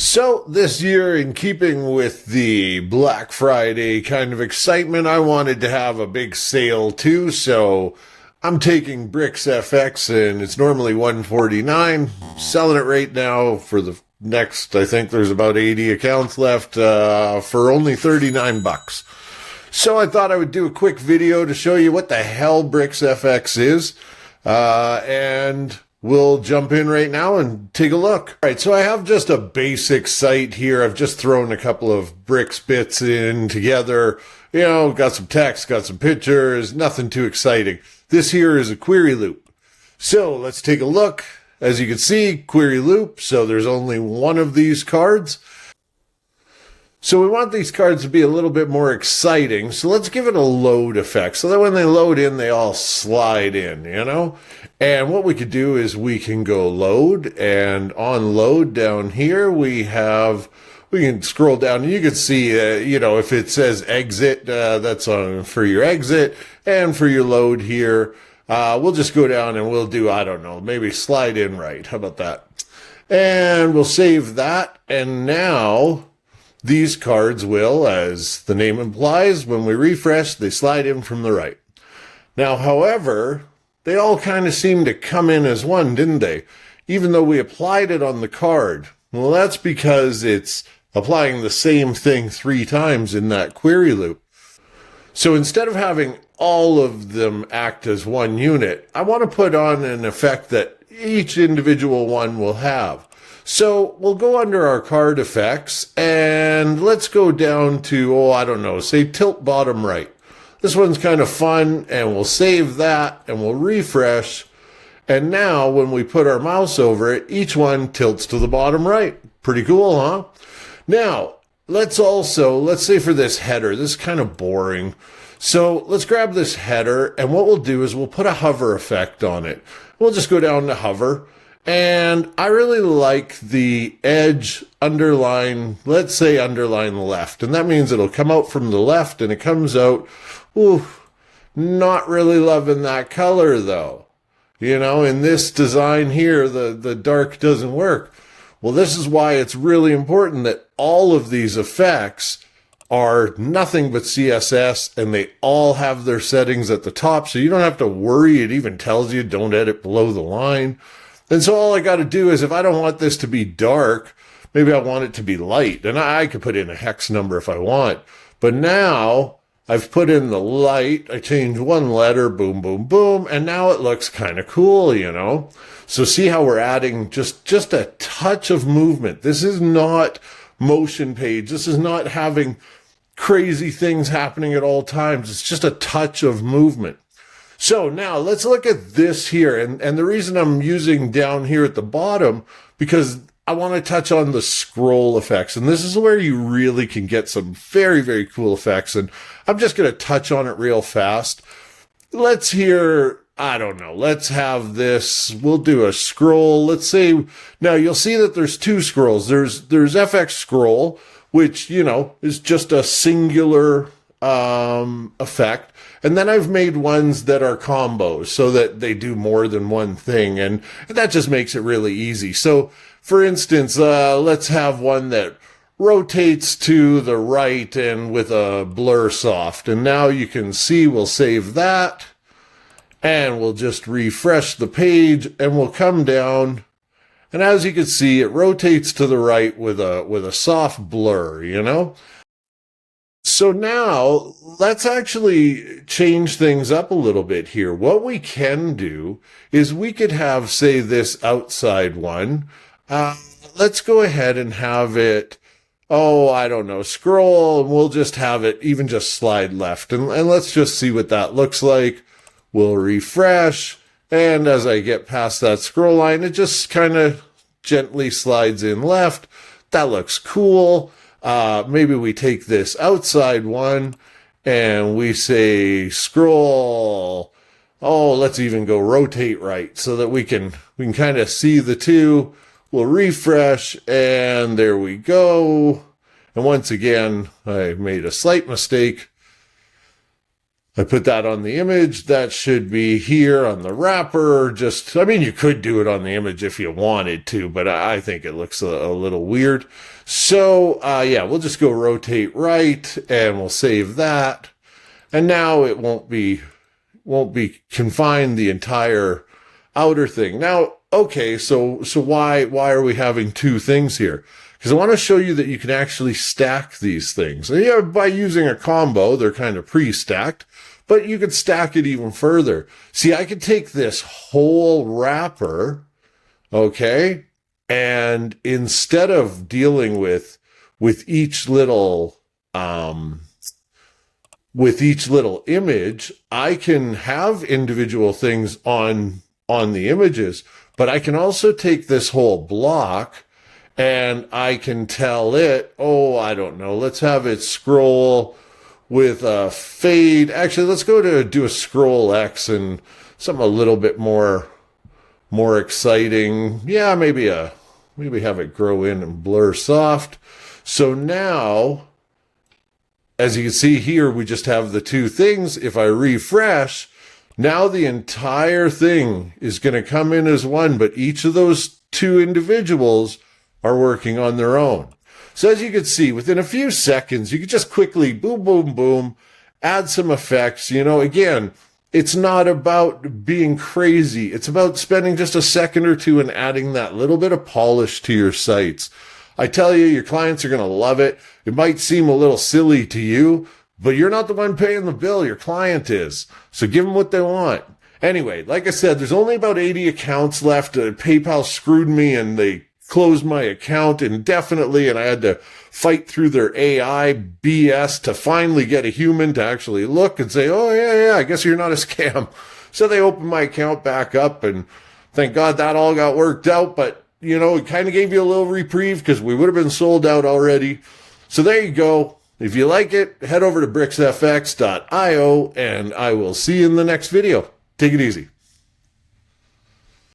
So this year, in keeping with the Black Friday kind of excitement, I wanted to have a big sale too. So I'm taking Bricks FX, and it's normally $149. Selling it right now for the next, I think there's about 80 accounts left, for only 39 bucks. So I thought I would do a quick video to show you what the hell Bricks FX is. And we'll jump in right now and take a look. All right, so I have just a basic site here. I've just thrown a couple of bricks bits in together. You know, got some text, got some pictures, nothing too exciting. This here is a query loop. So let's take a look. As you can see, query loop. So there's only one of these cards. So we want these cards to be a little bit more exciting. So let's give it a load effect so that when they load in, they all slide in, you know? And what we could do is we can go load, and on load down here, we can scroll down and you can see, if it says exit, that's on for your exit, and for your load here, we'll just go down and we'll do, I don't know, maybe slide in right. How about that? And we'll save that. And now these cards will, as the name implies, when we refresh, they slide in from the right. Now, however, they all kind of seem to come in as one, didn't they? Even though we applied it on the card. Well, that's because it's applying the same thing 3 times in that query loop. So instead of having all of them act as one unit, I want to put on an effect that each individual one will have. So we'll go under our card effects and let's go down to, say tilt bottom right. This one's kind of fun, and we'll save that and we'll refresh. And now when we put our mouse over it, each one tilts to the bottom right. Pretty cool, huh? Now, let's say for this header, this is kind of boring. So let's grab this header, and what we'll do is we'll put a hover effect on it. We'll just go down to hover. And I really like the edge underline, let's say underline left. And that means it'll come out from the left, and it comes out, not really loving that color though. You know, in this design here, the dark doesn't work. Well, this is why it's really important that all of these effects are nothing but CSS, and they all have their settings at the top. So you don't have to worry. It even tells you don't edit below the line. And so all I got to do is, if I don't want this to be dark, maybe I want it to be light. And I could put in a hex number if I want. But now I've put in the light. I change one letter, boom, boom, boom. And now it looks kind of cool, you know. So see how we're adding just a touch of movement. This is not motion page. This is not having crazy things happening at all times. It's just a touch of movement. So now let's look at this here. And the reason I'm using down here at the bottom, because I want to touch on the scroll effects. And this is where you really can get some very, very cool effects. And I'm just going to touch on it real fast. Let's have this. We'll do a scroll. Let's say, now you'll see that there's 2 scrolls. There's FX scroll, which, is just a singular effect. And then I've made ones that are combos so that they do more than one thing. And that just makes it really easy. So for instance, let's have one that rotates to the right and with a blur soft. And now you can see, we'll save that and we'll just refresh the page, and we'll come down. And as you can see, it rotates to the right with a soft blur, you know? So now let's actually change things up a little bit here. What we can do is we could have, say, this outside one. Let's go ahead and have it, scroll, and we'll just have it even just slide left. And let's just see what that looks like. We'll refresh. And as I get past that scroll line, it just kind of gently slides in left. That looks cool. Maybe we take this outside one and we say scroll. Let's even go rotate right so that we can kind of see the 2. We'll refresh, and there we go. And once again, I made a slight mistake. I put that on the image. That should be here on the wrapper. I mean, you could do it on the image if you wanted to, but I think it looks a little weird. So, yeah, we'll just go rotate right and we'll save that. And now it won't be confined the entire outer thing. Now, okay, so why are we having two things here? Because I want to show you that you can actually stack these things. And yeah, by using a combo, they're kind of pre-stacked, but you could stack it even further. See, I could take this whole wrapper, okay, and instead of dealing with each little image, I can have individual things on the images, but I can also take this whole block and I can tell it, oh, I don't know, let's have it scroll with a fade. Actually, let's go to do a scroll X and something a little bit more exciting. Yeah, maybe have it grow in and blur soft. So now, as you can see here, we just have the two things. If I refresh, now the entire thing is going to come in as one, but each of those two individuals are working on their own. So as you can see, within a few seconds, you can just quickly boom, boom, boom, add some effects. You know, again, it's not about being crazy. It's about spending just a second or two and adding that little bit of polish to your sites. I tell you, your clients are going to love it. It might seem a little silly to you, but you're not the one paying the bill. Your client is. So give them what they want. Anyway, like I said, there's only about 80 accounts left. PayPal screwed me and they closed my account indefinitely, and I had to fight through their AI BS to finally get a human to actually look and say, oh, yeah, I guess you're not a scam. So they opened my account back up, and thank God that all got worked out. But, you know, it kind of gave you a little reprieve because we would have been sold out already. So there you go. If you like it, head over to bricksfx.io, and I will see you in the next video. Take it easy.